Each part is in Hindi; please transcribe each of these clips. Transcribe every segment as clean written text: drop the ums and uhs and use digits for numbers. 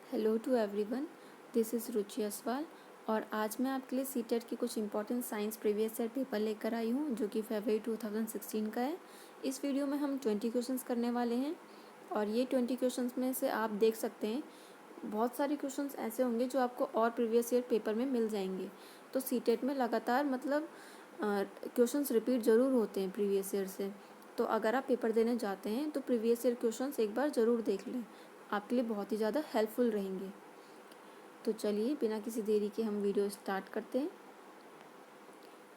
Hello to everyone, this is Ruchi Aswal और आज मैं आपके लिए सीटेट की कुछ important science previous year paper लेकर आई हूँ जो कि फरवरी 2016 का है। इस वीडियो में हम 20 क्वेश्चंस करने वाले हैं और ये 20 क्वेश्चंस में से आप देख सकते हैं बहुत सारे क्वेश्चंस ऐसे होंगे जो आपको और प्रीवियस ईयर पेपर में मिल जाएंगे। तो सीटेट में लगातार क्वेश्चंस रिपीट ज़रूर होते हैं प्रीवियस ईयर से। तो अगर आप पेपर देने जाते हैं तो प्रीवियस ईयर क्वेश्चंस एक बार ज़रूर देख लें, आपके लिए बहुत ही ज़्यादा हेल्पफुल रहेंगे। तो चलिए बिना किसी देरी के हम वीडियो स्टार्ट करते हैं।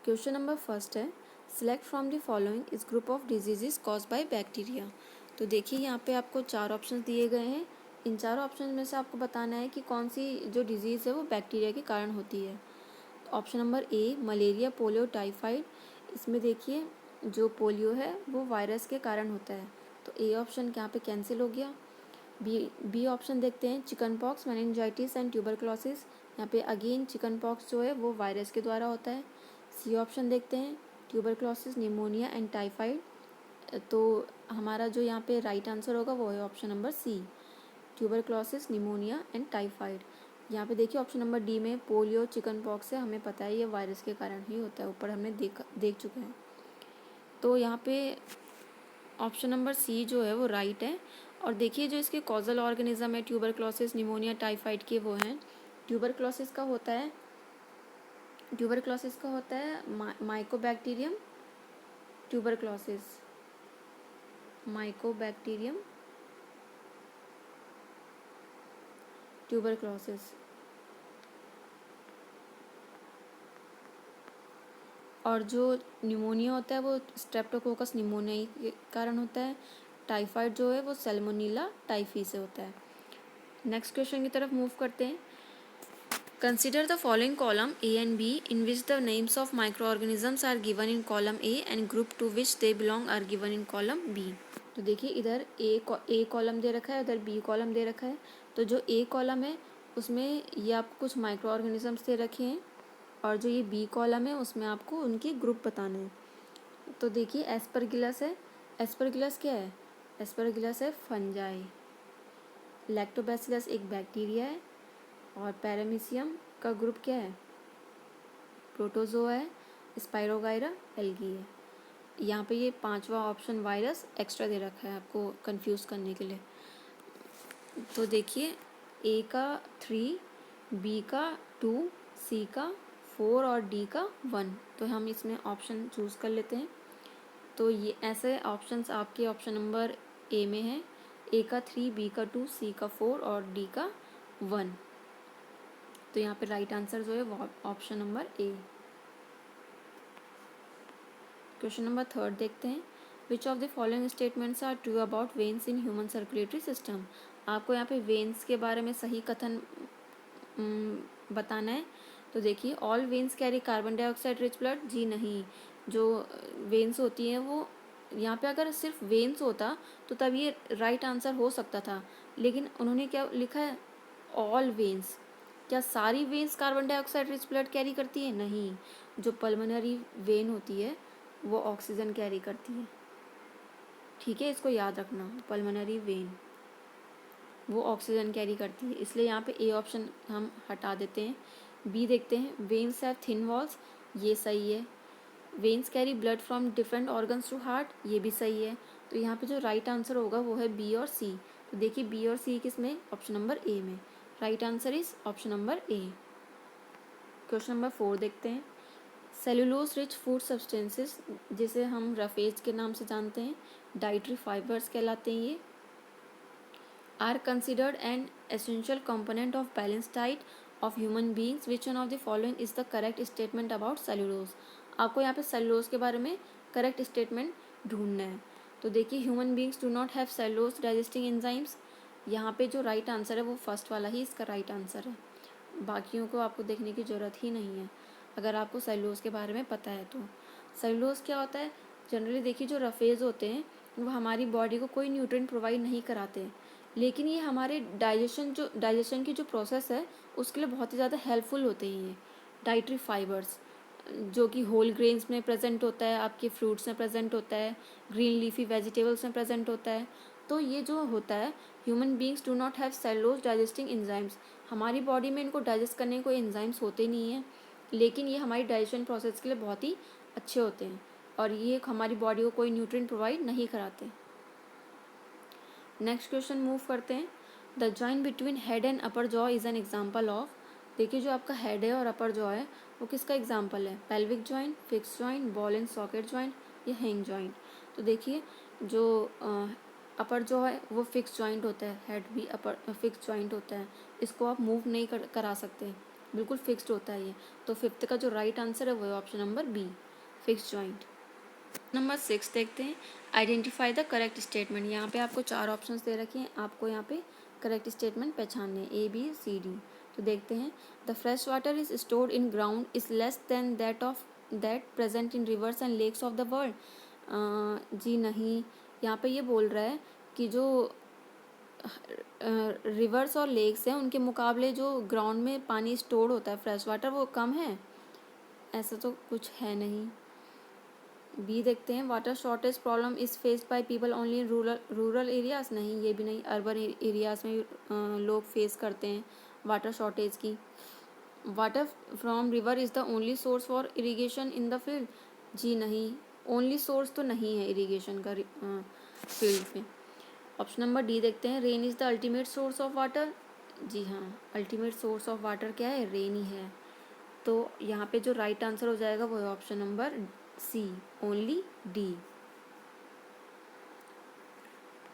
क्वेश्चन नंबर फर्स्ट है, सिलेक्ट फ्रॉम द फॉलोइंग इस group of diseases cause by bacteria. तो देखिए यहाँ पे आपको 4 ऑप्शन दिए गए हैं। इन 4 ऑप्शन में से आपको बताना है कि कौन सी जो डिजीज़ है वो बैक्टीरिया के कारण होती है। ऑप्शन नंबर ए मलेरिया, पोलियो, टाइफाइड। इसमें देखिए जो पोलियो है वो वायरस के कारण होता है, तो ए ऑप्शन यहाँ पे कैंसिल हो गया। बी ऑप्शन देखते हैं, chicken pox, meningitis and tuberculosis. यहाँ पे अगेन चिकन पॉक्स जो है वो वायरस के द्वारा होता है। सी ऑप्शन देखते हैं, ट्यूबरक्लोसिस, निमोनिया एंड टाइफाइड। तो हमारा जो यहाँ पे राइट आंसर होगा वो है option number C, tuberculosis, pneumonia and typhoid. यहाँ पे देखिए ऑप्शन नंबर डी में पोलियो, चिकन पॉक्स है, हमें पता है ये वायरस के कारण ही होता है, ऊपर हमने देख चुके हैं। तो यहाँ पे ऑप्शन नंबर सी जो है वो राइट है। और देखिए जो इसके कॉजल ऑर्गेनिज्म है ट्यूबरक्लोसिस, निमोनिया, टाइफाइड के वो हैं। ट्यूबरक्लोसिस का होता है माइकोबैक्टीरियम ट्यूबरक्लोसिस, माइकोबैक्टीरियम ट्यूबरक्लोसिस। और जो निमोनिया होता है वो स्ट्रेप्टोकोकस निमोनिया के कारण होता है। टाइफाइड जो है वो सैल्मोनेला टाइफी से होता है। नेक्स्ट क्वेश्चन की तरफ मूव करते हैं। Consider the following column A and B in which the names of microorganisms are given in column A and group to which they belong are given in column B। तो देखिए इधर ए कॉलम दे रखा है, उधर बी कॉलम दे रखा है। तो जो ए कॉलम है उसमें ये आपको कुछ माइक्रो ऑर्गेनिजम्स दे रखे हैं और जो ये बी कॉलम है उसमें आपको उनके ग्रुप बताने हैं। तो देखिए एस्परगिलस है। एस्परगिलस क्या है? एस्परगिलस है फंजाई। लैक्टोबैसिलस एक बैक्टीरिया है और पैरामीशियम का ग्रुप क्या है? प्रोटोजोआ है। स्पाइरोगाइरा एल्गी है। यहाँ पे ये 5वां ऑप्शन वायरस एक्स्ट्रा दे रखा है आपको कंफ्यूज करने के लिए। तो देखिए ए का 3, बी का 2, सी का 4 और डी का 1। तो हम इसमें ऑप्शन चूज़ कर लेते हैं। तो ये ऐसे ऑप्शंस आपके ऑप्शन नंबर ए में है, ए का 3, बी का 2, सी का 4 और डी का 1। तो यहाँ पे राइट आंसर जो है वो option number A. Question number third देखते हैं, which of the following statements are true about veins in human circulatory system. आपको यहाँ पे वेन्स के बारे में सही कथन बताना है। तो देखिए all veins carry carbon dioxide rich blood, जी नहीं। जो वेन्स होती हैं वो यहाँ पे अगर सिर्फ वेन्स होता तो तब ये राइट आंसर हो सकता था, लेकिन उन्होंने क्या लिखा है? All veins. क्या सारी veins carbon dioxide rich blood carry करती है? नहीं। जो पल्मोनरी वेन होती है वो ऑक्सीजन कैरी करती है, ठीक है, इसको याद रखना। पल्मोनरी वेन वो ऑक्सीजन कैरी करती है, इसलिए यहाँ पे ए ऑप्शन हम हटा देते हैं। बी देखते हैं, वेन्स हैव थिन वॉल्स, ये सही है। Veins carry blood from different organs to heart, ये भी सही है। तो यहाँ पे जो राइट आंसर होगा वो है बी और सी। तो देखिए बी और सी किस में? ऑप्शन नंबर ए में। Right answer is option number A. Question number 4 देखते हैं, सेलुलोज रिच फूड सब्सटेंसेस, जिसे हम रफेज के नाम से जानते हैं, डाइटरी फाइबर्स कहलाते हैं, ये are considered an essential component of balance diet of human beings, which one of the following is the correct statement about cellulose. आपको यहाँ पे सेलुलोज के बारे में करेक्ट स्टेटमेंट ढूंढना है। तो देखिए human beings do not have cellulose digesting enzymes, यहाँ पे जो राइट आंसर है वो फर्स्ट वाला ही इसका राइट आंसर है, बाकियों को आपको देखने की ज़रूरत ही नहीं है अगर आपको सेलुलोज के बारे में पता है। तो सेलुलोज क्या होता है? जनरली देखिए जो रफेज होते हैं वो हमारी बॉडी को कोई न्यूट्रिएंट प्रोवाइड नहीं कराते, लेकिन ये हमारे डाइजेशन की जो प्रोसेस है उसके लिए बहुत ही ज़्यादा हेल्पफुल होते हैं ये डाइटरी फाइबर्स, जो कि होल ग्रेन्स में प्रेजेंट होता है, आपके फ्रूट्स में प्रेजेंट होता है, ग्रीन लीफी वेजिटेबल्स में प्रेजेंट होता है। तो ये जो होता है, human beings do not have cellulose digesting enzymes, हमारी बॉडी में इनको डाइजेस्ट करने के कोई एंजाइम्स होते नहीं हैं, लेकिन ये हमारी डाइजेशन प्रोसेस के लिए बहुत ही अच्छे होते हैं और ये हमारी बॉडी को कोई न्यूट्रिएंट प्रोवाइड नहीं कराते। नेक्स्ट क्वेश्चन मूव करते हैं। The joint between head and upper jaw is an example of, देखिए जो आपका हेड है और अपर जॉ है वो किसका एग्जाम्पल है, pelvic joint, fix joint, ball and socket joint या हैंग जॉइंट। तो देखिए जो अपर जॉ है वो फिक्स जॉइंट होता है, हेड भी अपर फिक्स जॉइंट होता है, इसको आप मूव नहीं करा सकते, बिल्कुल फिक्स्ड होता है ये। तो फिफ्थ का जो राइट आंसर है वो है option number B, fix joint. Number 6 देखते हैं, आइडेंटिफाई द करेक्ट स्टेटमेंट। यहाँ पे आपको 4 ऑप्शंस दे रखे हैं, आपको यहाँ पे करेक्ट स्टेटमेंट पहचानने हैं, ए बी सी डी। तो देखते हैं, the fresh water is stored in ground is less than that present in rivers and lakes of the world. जी नहीं, यहाँ पे ये बोल रहा है कि जो रिवर्स और लेक्स हैं उनके मुकाबले जो ग्राउंड में पानी स्टोर होता है फ्रेश वाटर वो कम है, ऐसा तो कुछ है नहीं। बी देखते हैं, water shortage problem is faced by people only in rural areas, नहीं ये भी नहीं, अर्बन एरियाज में लोग फेस करते हैं वाटर शॉर्टेज की। Water from river is the only source for irrigation in the field, जी नहीं, ओनली सोर्स तो नहीं है इरीगेशन का फील्ड में। ऑप्शन नंबर डी देखते हैं, rain is the ultimate source of water, जी हाँ, अल्टीमेट सोर्स ऑफ वाटर क्या है, रेन ही है। तो यहाँ पे जो राइट आंसर हो जाएगा वो है option number C, only D.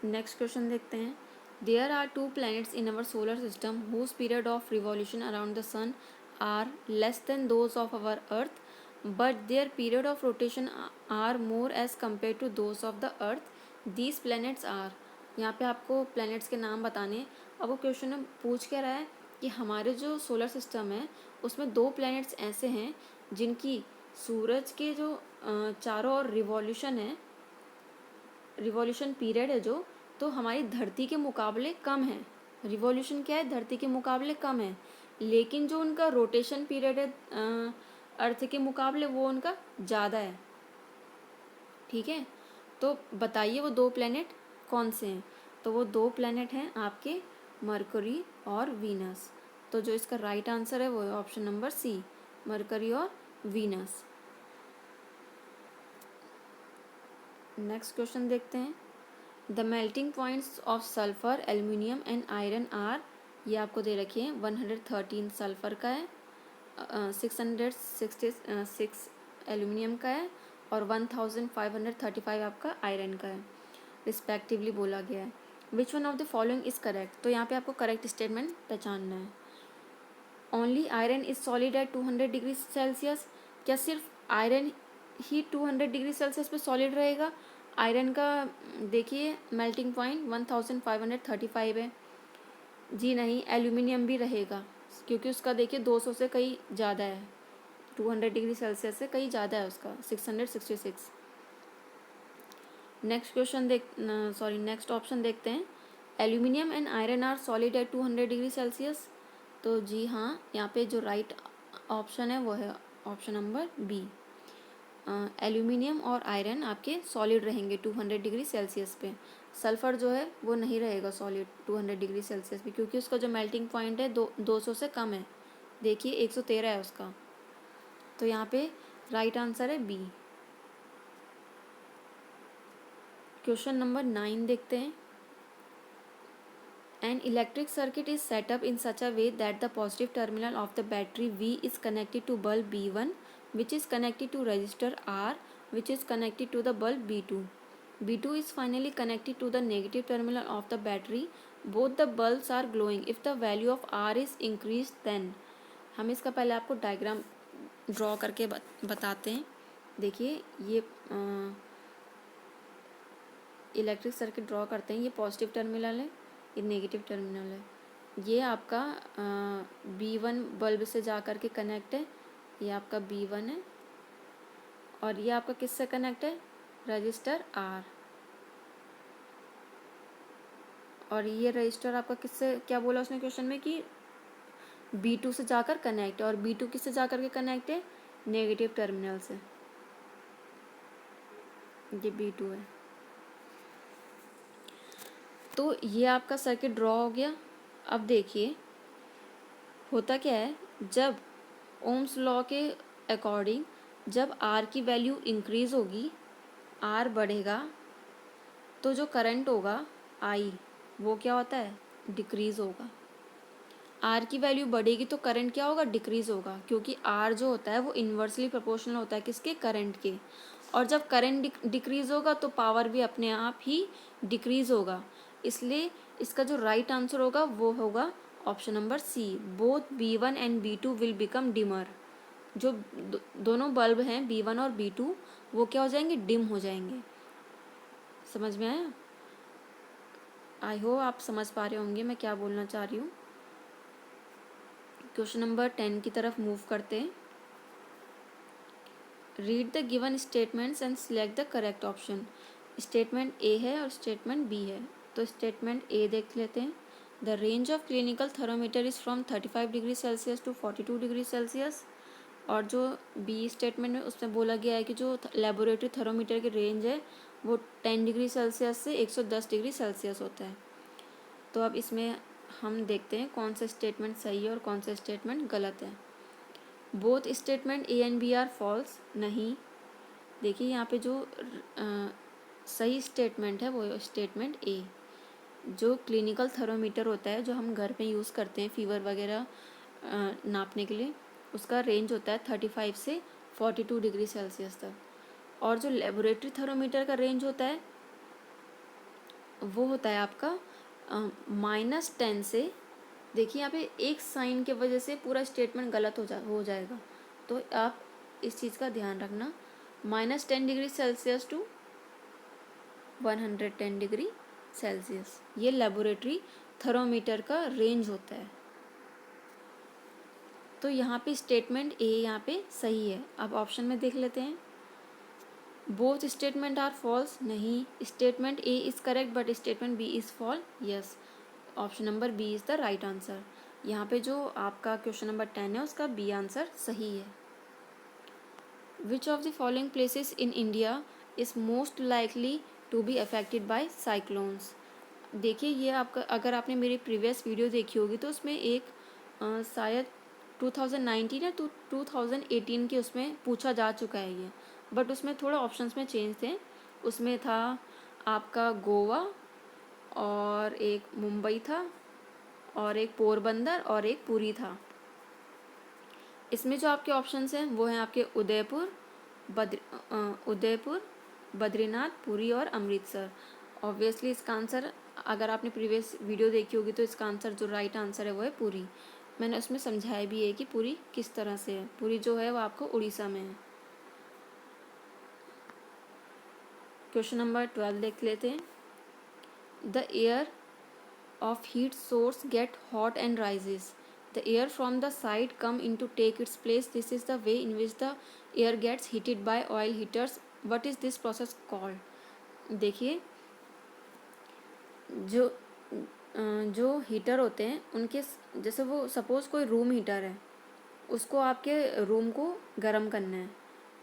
Next question देखते हैं, there are 2 planets in our solar system whose period of revolution around the sun are less than those of our earth, but their period of rotation are more as compared to those of the earth. These planets are, यहाँ पे आपको planets के नाम बताने। अब वो क्वेश्चन में पूछ क्या रहा है कि हमारे जो सोलर सिस्टम है उसमें 2 planets ऐसे हैं जिनकी सूरज के जो चारों ओर रिवॉल्यूशन है, रिवॉल्यूशन पीरियड है जो, तो हमारी धरती के मुकाबले कम है। रिवॉल्यूशन क्या है, धरती के मुकाबले कम है, लेकिन जो उनका रोटेशन पीरियड है अर्थ के मुकाबले वो उनका ज़्यादा है। ठीक है, तो बताइए वो 2 प्लैनेट कौन से हैं। तो वो 2 प्लैनेट हैं आपके मरकरी और वीनस। तो जो इसका राइट आंसर है वो है ऑप्शन नंबर सी, मरकरी और वीनस। नेक्स्ट क्वेश्चन देखते हैं, the melting points of sulphur, aluminium and iron are, ये आपको दे रखी है, 113 सल्फर का है, 666 एल्यूमिनियम का है और 1535 आपका आयरन का है रिस्पेक्टिवली बोला गया है। विच one of the following is correct, तो यहाँ पे आपको करेक्ट स्टेटमेंट पहचानना है। Only iron is solid at 200 degree Celsius, क्या सिर्फ आयरन ही 200 डिग्री सेल्सियस पे सॉलिड रहेगा। आयरन का देखिए मेल्टिंग पॉइंट 1535 है, जी नहीं, एल्यूमिनियम भी रहेगा क्योंकि उसका देखिए 200 से कहीं ज़्यादा है, 200 डिग्री सेल्सियस से कहीं ज़्यादा है उसका, 666। नेक्स्ट ऑप्शन देखते हैं, aluminium and iron are solid at 200 degree Celsius. तो जी हाँ, यहाँ पे जो राइट ऑप्शन है वो है ऑप्शन नंबर बी, एल्यूमिनियम और आयरन आपके सॉलिड रहेंगे 200 डिग्री सेल्सियस पे। सल्फ़र जो है वो नहीं रहेगा सॉलिड 200 डिग्री सेल्सियस पे क्योंकि उसका जो मेल्टिंग पॉइंट है 200 से कम है, देखिए 113 है उसका। तो यहाँ पे राइट आंसर है बी। क्वेश्चन नंबर 9 देखते हैं, an electric circuit is set up in such a way that the positive terminal of the battery V is connected to bulb B1 which is connected to resistor R which is connected to the bulb B2. B2 is finally connected to the negative terminal of the battery. Both the bulbs are glowing. If the value of R is increased then, हम इसका पहले आपको डायग्राम ड्रॉ करके बताते हैं। देखिए ये इलेक्ट्रिक सर्किट ड्रॉ करते हैं, ये पॉजिटिव टर्मिनल है, ये नेगेटिव टर्मिनल है, ये आपका B1 बल्ब से जा कर के कनेक्ट है, ये आपका B1 है और ये आपका किससे कनेक्ट है, रजिस्टर R, और ये रजिस्टर आपका किससे, क्या बोला उसने क्वेश्चन में कि B2 से जाकर कनेक्ट है, और B2 किससे जाकर के कनेक्ट है, नेगेटिव टर्मिनल से, ये B2 है। तो ये आपका सर्किट ड्रॉ हो गया। अब देखिए होता क्या है, जब ओम्स लॉ के अकॉर्डिंग जब आर की वैल्यू इंक्रीज होगी, आर बढ़ेगा, तो जो करंट होगा आई वो क्या होता है, डिक्रीज होगा। आर की वैल्यू बढ़ेगी तो करंट क्या होगा, डिक्रीज होगा, क्योंकि आर जो होता है वो इन्वर्सली प्रोपोर्शनल होता है किसके, करंट के। और जब करंट डिक्रीज होगा तो पावर भी अपने आप ही डिक्रीज होगा। इसलिए इसका जो राइट आंसर होगा वो होगा option number C, both B1 and B2 will become dimmer. जो दोनों बल्ब हैं B1 और B2 वो क्या हो जाएंगे, डिम हो जाएंगे। समझ में आया? आई होप आप समझ पा रहे होंगे मैं क्या बोलना चाह रही हूँ। क्वेश्चन नंबर 10 की तरफ मूव करते हैं। Read the given statements and select the correct option. Statement ए है और स्टेटमेंट बी है, तो स्टेटमेंट ए देख लेते हैं। The range of clinical thermometer is from 35 degree Celsius to 42 degree Celsius. और जो बी स्टेटमेंट में उसमें बोला गया है कि जो लेबोरेटरी थर्मोमीटर की रेंज है वो 10 डिग्री सेल्सियस से 110 डिग्री सेल्सियस होता है। तो अब इसमें हम देखते हैं कौन सा स्टेटमेंट सही है और कौन सा स्टेटमेंट गलत है। Both statement A and B are false, नहीं। देखिए यहाँ पे जो सही स्टेटमेंट है वो स्टेटमेंट ए। जो क्लिनिकल थर्मोमीटर होता है जो हम घर पे यूज़ करते हैं फीवर वगैरह नापने के लिए, उसका रेंज होता है 35 से 42 डिग्री सेल्सियस तक। और जो लेबोरेटरी थर्मोमीटर का रेंज होता है वो होता है आपका -10 से, देखिए यहाँ पे एक साइन के वजह से पूरा स्टेटमेंट गलत हो जाएगा, तो आप इस चीज़ का ध्यान रखना। -10 degree Celsius to 110 degree Celsius ये लेबोरेटरी थर्मोमीटर का रेंज होता है। तो यहाँ पे स्टेटमेंट ए यहाँ पे सही है। अब ऑप्शन में देख लेते हैं। बोथ स्टेटमेंट आर फॉल्स, नहीं। Statement A is correct but statement B is false, yes. Option number B is the right answer. यहाँ पे जो आपका क्वेश्चन नंबर 10 है उसका बी आंसर सही है। Which of the following places in India is most likely to be affected by cyclones. देखिए ये आपका, अगर आपने मेरी प्रीवियस वीडियो देखी होगी तो उसमें एक शायद 2019 या 2018 के उसमें पूछा जा चुका है ये, बट उसमें थोड़ा ऑप्शंस में चेंज थे। उसमें था आपका गोवा और एक मुंबई था और एक पोरबंदर और एक पुरी था। इसमें जो आपके ऑप्शंस हैं वो हैं आपके उदयपुर, बद्रीनाथ, पुरी और अमृतसर। ऑब्वियसली इसका आंसर, अगर आपने प्रीवियस वीडियो देखी होगी तो इसका आंसर जो राइट आंसर है वो है पुरी। मैंने उसमें समझाया भी है कि पुरी किस तरह से है। पुरी जो है वो आपको उड़ीसा में है। क्वेश्चन नंबर 12 देख लेते हैं। The air of heat source get hot and rises. The air from the side come in to take its place. This is the way in which the air gets heated by oil heaters. What is this process called? देखिए जो हीटर होते हैं उनके, जैसे वो सपोज कोई रूम हीटर है, उसको आपके रूम को गर्म करना है,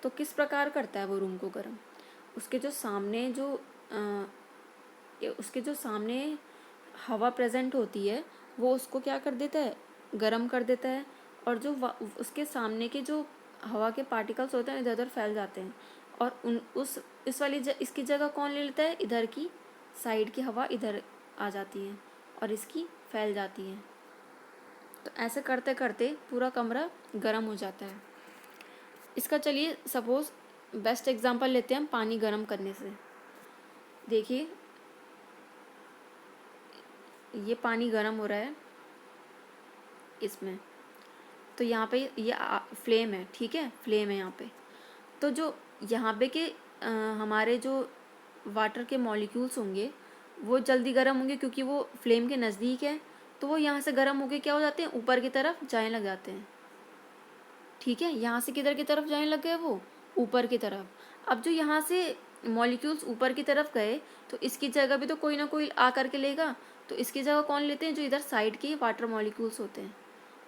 तो किस प्रकार करता है वो रूम को गर्म? उसके जो सामने हवा प्रेजेंट होती है वो उसको क्या कर देता है, गर्म कर देता है। और जो उसके सामने के जो हवा के पार्टिकल्स होते हैं इधर उधर फैल जाते हैं, और इसकी जगह कौन ले लेता है, इधर की साइड की हवा इधर आ जाती है और इसकी फैल जाती है। तो ऐसे करते करते पूरा कमरा गर्म हो जाता है। इसका चलिए सपोज बेस्ट एग्जांपल लेते हैं हम पानी गर्म करने से। देखिए ये पानी गर्म हो रहा है इसमें, तो यहाँ पे ये फ्लेम है, ठीक है, फ्लेम है यहाँ पे। तो जो यहाँ पे के हमारे जो वाटर के मॉलिक्यूल्स होंगे वो जल्दी गर्म होंगे क्योंकि वो फ्लेम के नज़दीक है, तो वो यहाँ से गर्म होके क्या हो जाते हैं, ऊपर की तरफ जाने लग जाते हैं। ठीक है, यहाँ से किधर की तरफ जाने लग गए, वो ऊपर की तरफ। अब जो यहाँ से मॉलिक्यूल्स ऊपर की तरफ गए तो इसकी जगह भी तो कोई ना कोई आ करके लेगा, तो इसकी जगह कौन लेते हैं, जो इधर साइड के वाटर मॉलिक्यूल्स होते हैं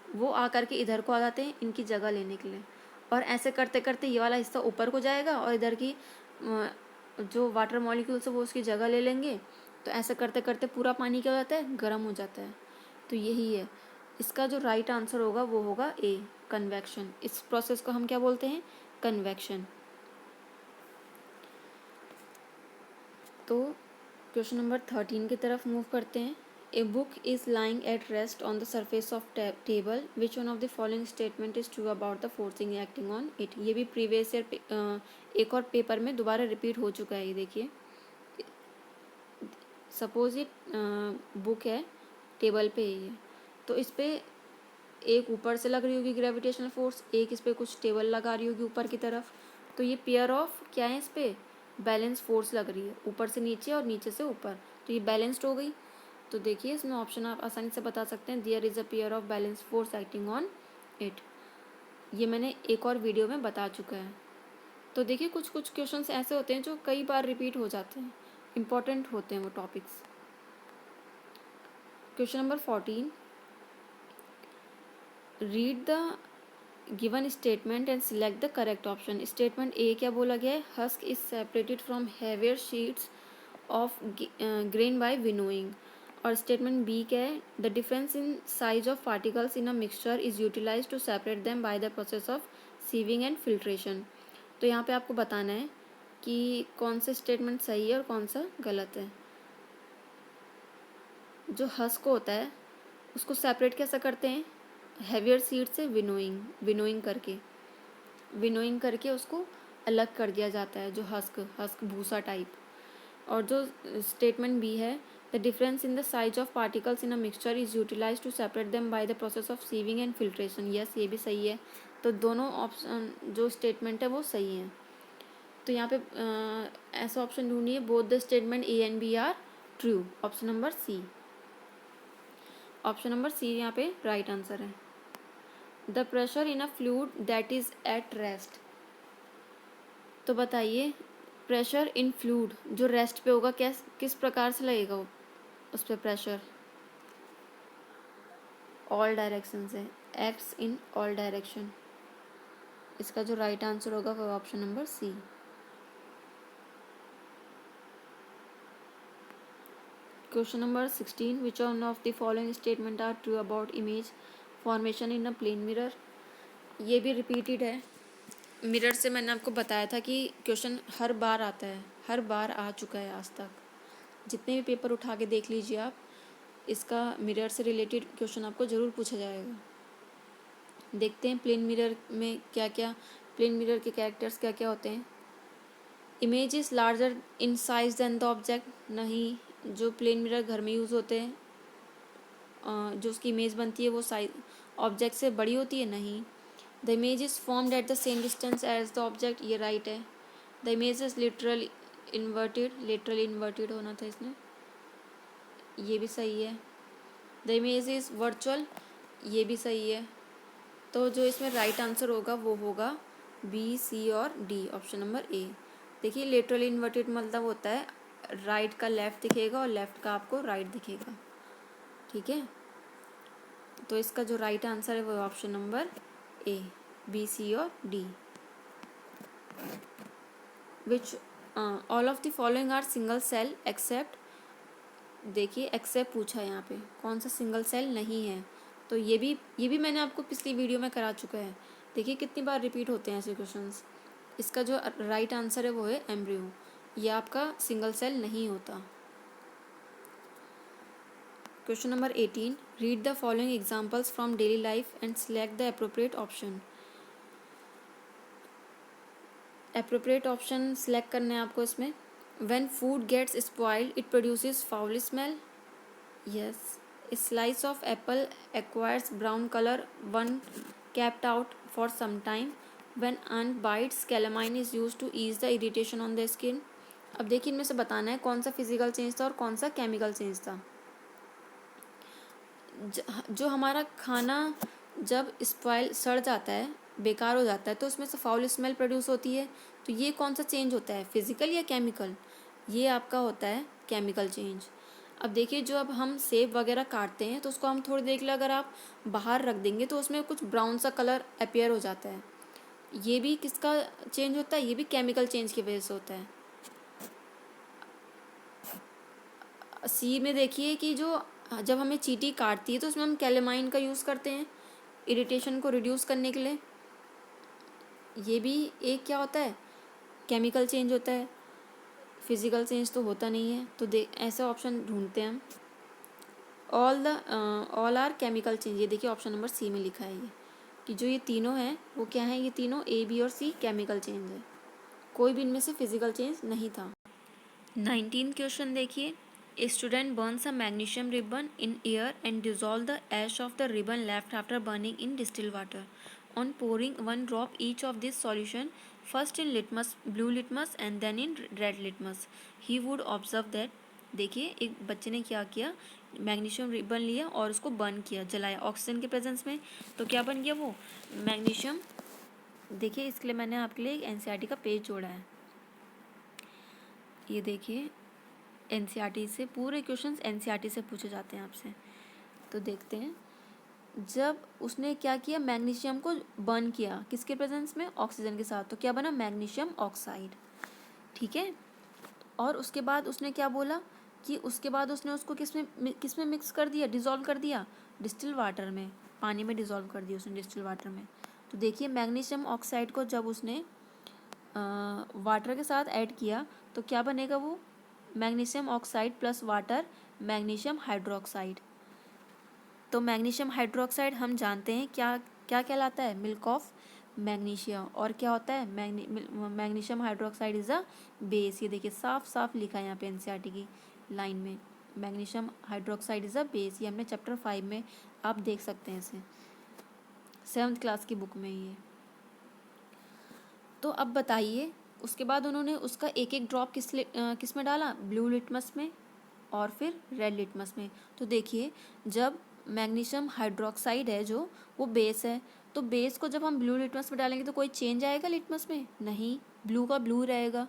वो आ करके इधर को आ जाते हैं इनकी जगह लेने के लिए। और ऐसे करते करते ये वाला हिस्सा ऊपर को जाएगा और इधर की जो वाटर मॉलिक्यूल्स है वो उसकी जगह ले लेंगे, तो ऐसा करते करते पूरा पानी क्या हो जाता है, गर्म हो जाता है। तो यही है, इसका जो राइट आंसर होगा वो होगा ए, कन्वेक्शन। इस प्रोसेस को हम क्या बोलते हैं, कन्वेक्शन। तो क्वेश्चन नंबर 13 की तरफ मूव करते हैं। A book is lying at rest on the surface of table, which one of the following statement is true about the forcing acting on it. ये भी प्रीवियस ईयर एक और पेपर में दोबारा रिपीट हो चुका है। ये देखिए, सपोज ये बुक है, टेबल पे ही है, तो इस पे एक ऊपर से लग रही होगी ग्रेविटेशनल फोर्स, एक इस पे कुछ टेबल लगा रही होगी ऊपर की तरफ। तो ये पेयर ऑफ क्या है, इस पे बैलेंस फोर्स लग रही है, ऊपर से नीचे और नीचे से ऊपर, तो ये बैलेंस्ड हो गई। तो देखिए इसमें ऑप्शन आप आसानी से बता सकते हैं, there is a pair of balance force acting on it. ये मैंने एक और वीडियो में बता चुका है। तो देखिए कुछ कुछ क्वेश्चंस ऐसे होते हैं जो कई बार रिपीट हो जाते हैं, इंपॉर्टेंट होते हैं वो topics. Question number 14, read the given statement and select the correct option. Statement A क्या बोला गया है, husk is separated from heavier sheets of grain by winnowing. और स्टेटमेंट बी क्या है, the difference in size of particles in a mixture is utilize to separate them by the process of sieving and filtration. तो यहाँ पे आपको बताना है कि कौन सा स्टेटमेंट सही है और कौन सा गलत है। जो हस्क होता है उसको सेपरेट कैसे करते हैं, हैवियर सीड से विनोइंग करके उसको अलग कर दिया जाता है, जो हस्क भूसा टाइप। और जो स्टेटमेंट बी है, the difference in the size of particles in a mixture is utilize to separate them by the process of sieving and filtration. Yes, ये भी सही है। तो दोनों ऑप्शन जो स्टेटमेंट है वो सही है। तो यहाँ पे ऐसा ऑप्शन ढूंढिए, both the statement A and B are true, option number C. Option number C यहाँ पे राइट आंसर है। The pressure in a fluid that is at rest. तो बताइए, प्रेशर इन फ्लूइड जो रेस्ट पे होगा किस प्रकार से लगेगा उस पर प्रेशर, ऑल डायरेक्शन से, एक्ट्स इन ऑल डायरेक्शन। इसका जो राइट आंसर होगा वो option number C. Question number 16, which one of the following statement are true about image formation in a plane mirror. ये भी रिपीटेड है। मिरर से मैंने आपको बताया था कि क्वेश्चन हर बार आता है, हर बार आ चुका है आज तक। जितने भी पेपर उठा के देख लीजिए आप, इसका मिरर से रिलेटेड क्वेश्चन आपको ज़रूर पूछा जाएगा। देखते हैं प्लेन मिरर में क्या क्या, प्लेन मिरर के कैरेक्टर्स क्या क्या होते हैं। Image is larger in size than the object. नहीं, जो प्लेन मिरर घर में यूज़ होते हैं, जो उसकी इमेज बनती है वो साइज ऑब्जेक्ट से बड़ी होती है। नहीं। The image is formed at the same distance as the object. ये राइट है। The image is literally inverted होना था इसमें, ये भी सही है। द इमेज इज़ वर्चुअल, ये भी सही है। तो जो इसमें राइट आंसर होगा वो होगा बी, सी और डी, ऑप्शन नंबर ए। देखिए लिटरली इन्वर्टेड मतलब होता है राइट का लेफ़्ट दिखेगा और लेफ़्ट का आपको राइट दिखेगा। ठीक है, तो इसका जो राइट आंसर है वो option number A, B, C और D. Which all of the following are single cell except. देखिए एक्सेप्ट पूछा है यहाँ पे, कौन सा सिंगल सेल नहीं है। तो ये भी मैंने आपको पिछली वीडियो में करा चुका है। देखिए कितनी बार रिपीट होते हैं ऐसे क्वेश्चंस। इसका जो राइट आंसर है वो है एम्ब्रियो, ये आपका सिंगल सेल नहीं होता। Question number 18, read the following examples from daily life and select the appropriate option. Appropriate option select करने हैं आपको इसमें। When food gets spoiled it produces foul smell. Yes. A slice of apple acquires brown color when kept out for some time. When ant bites, calamine is used to ease the irritation on the skin. अब देखिए इनमें से बताना है कौन सा फिजिकल चेंज था और कौन सा केमिकल चेंज था। जो हमारा खाना जब स्पॉइल सड़ जाता है, बेकार हो जाता है, तो उसमें से फाउल स्मेल प्रोड्यूस होती है। तो ये कौन सा चेंज होता है, फिजिकल या केमिकल? ये आपका होता है केमिकल चेंज। अब देखिए जो अब हम सेब वगैरह काटते हैं तो उसको हम थोड़ी देर के लिए अगर आप बाहर रख देंगे तो उसमें कुछ ब्राउन सा कलर अपीयर हो जाता है। ये भी किसका चेंज होता है, ये भी केमिकल चेंज की वजह से होता है। सी में देखिए कि जो जब हमें चींटी काटती है तो उसमें हम कैलेमाइन का यूज़ करते हैं इरिटेशन को रिड्यूस करने के लिए। ये भी एक क्या होता है, केमिकल चेंज होता है, फिजिकल चेंज तो होता नहीं है। तो ऐसा ऑप्शन ढूंढते हैं हम। ऑल आर केमिकल चेंज, ये देखिए ऑप्शन नंबर सी में लिखा है ये कि जो ये तीनों हैं वो क्या है, ये तीनों ए बी और सी केमिकल चेंज है, कोई भी इनमें से फिजिकल चेंज नहीं था। 19 क्वेश्चन देखिए, a student burns a magnesium ribbon in air and dissolve the ash of the ribbon left after burning in distil water on pouring 1 drop each of this solution first in litmus blue litmus and then in red litmus he would observe that. देखिए एक बच्चे ने क्या किया, मैग्नीशियम रिबन लिया और उसको बर्न किया, जलाया ऑक्सीजन के प्रेजेंस में, तो क्या बन गया वो मैग्नीशियम। देखिए इसके लिए मैंने आपके लिए एक एनसीईआरटी का पेज जोड़ा है, ये देखिए एनसीईआरटी से पूरे क्वेश्चंस एनसीईआरटी से पूछे जाते हैं आपसे। तो देखते हैं, जब उसने क्या किया, मैग्नीशियम को बर्न किया किसके प्रेजेंस में, ऑक्सीजन के साथ, तो क्या बना मैग्नीशियम ऑक्साइड, ठीक है। और उसके बाद उसने क्या बोला कि उसके बाद उसने उसको किसमें मिक्स कर दिया, डिज़ोल्व कर दिया डिस्टिल वाटर में, पानी में डिज़ोल्व कर दिया उसने डिस्टिल वाटर में। तो देखिए मैग्नीशियम ऑक्साइड को जब उसने वाटर के साथ ऐड किया तो क्या बनेगा वो, magnesium oxide plus water, magnesium hydroxide. तो मैग्नीशियम हाइड्रोक्साइड हम जानते हैं क्या क्या कहलाता है, मिल्क ऑफ मैग्नीशिया। और क्या होता है, magnesium hydroxide is a base, ये देखिए साफ साफ लिखा है यहाँ पे एनसीईआरटी की लाइन में, magnesium hydroxide is a base. ये हमने चैप्टर 5 में आप देख सकते हैं इसे, 7th क्लास की बुक में ये। तो अब बताइए, उसके बाद उन्होंने उसका एक एक ड्रॉप किस में डाला, ब्लू लिटमस में और फिर रेड लिटमस में। तो देखिए जब मैग्नीशियम हाइड्रोक्साइड है जो वो बेस है, तो बेस को जब हम ब्लू लिटमस में डालेंगे तो कोई चेंज आएगा लिटमस में, नहीं, ब्लू का ब्लू रहेगा।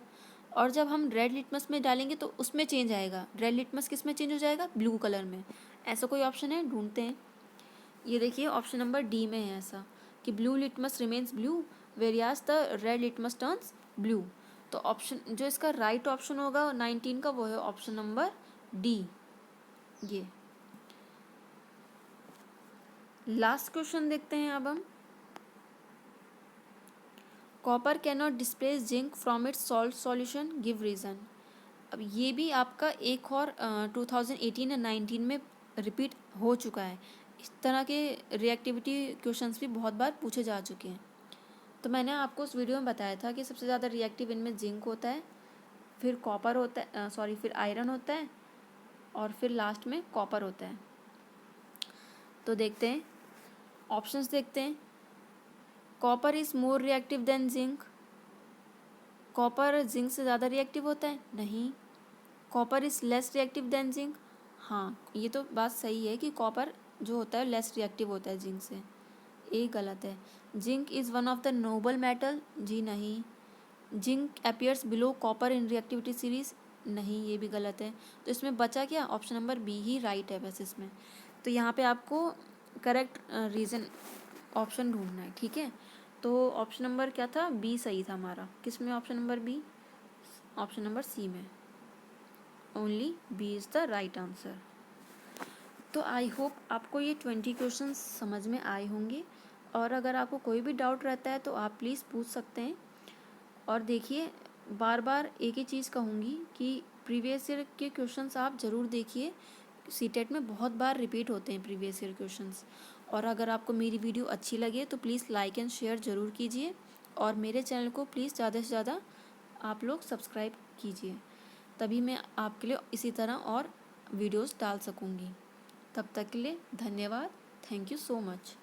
और जब हम रेड लिटमस में डालेंगे तो उसमें चेंज आएगा, रेड लिटमस किस में चेंज हो जाएगा, ब्लू कलर में। ऐसा कोई ऑप्शन है, ढूंढते हैं। ये देखिए ऑप्शन नंबर डी में है ऐसा कि blue litmus remains blue whereas the red litmus turns blue. तो ऑप्शन जो इसका राइट ऑप्शन होगा 19 का वो है ऑप्शन नंबर डी। ये लास्ट क्वेश्चन देखते हैं अब हम। Copper can not displace zinc from its salt solution, give reason. अब ये भी आपका एक और 2018 या 19 में रिपीट हो चुका है। इस तरह के रिएक्टिविटी क्वेश्चंस भी बहुत बार पूछे जा चुके हैं। तो मैंने आपको उस वीडियो में बताया था कि सबसे ज़्यादा रिएक्टिव इनमें जिंक होता है, फिर कॉपर होता है, फिर आयरन होता है और फिर लास्ट में कॉपर होता है। तो देखते हैं ऑप्शंस, देखते हैं। Copper is more reactive than zinc, copper zinc से ज़्यादा रिएक्टिव होता है, नहीं। Copper is less reactive than zinc, हाँ ये तो बात सही है कि कॉपर जो होता है लेस रिएक्टिव होता है जिंक से, ये गलत है। Zinc is one of the noble metal, जी नहीं। Zinc appears below copper in reactivity series, नहीं ये भी गलत है। तो इसमें बचा क्या, ऑप्शन नंबर बी ही राइट है वैसे इसमें। तो यहाँ पे आपको करेक्ट रीज़न ऑप्शन ढूंढना है, ठीक है। तो ऑप्शन नंबर क्या था, बी सही था हमारा, किस में, option number B, option number C में, only B is the right answer. तो आई होप आपको ये 20 क्वेश्चन समझ में आए होंगे, और अगर आपको कोई भी डाउट रहता है तो आप प्लीज़ पूछ सकते हैं। और देखिए बार बार एक ही चीज़ कहूँगी कि प्रीवियस ईयर के क्वेश्चंस आप ज़रूर देखिए, सीटेट में बहुत बार रिपीट होते हैं प्रीवियस ईयर क्वेश्चंस। और अगर आपको मेरी वीडियो अच्छी लगे तो प्लीज़ लाइक एंड शेयर ज़रूर कीजिए, और मेरे चैनल को प्लीज़ ज़्यादा से ज़्यादा आप लोग सब्सक्राइब कीजिए, तभी मैं आपके लिए इसी तरह और वीडियोस डाल सकूँगी। तब तक के लिए धन्यवाद, थैंक यू सो मच।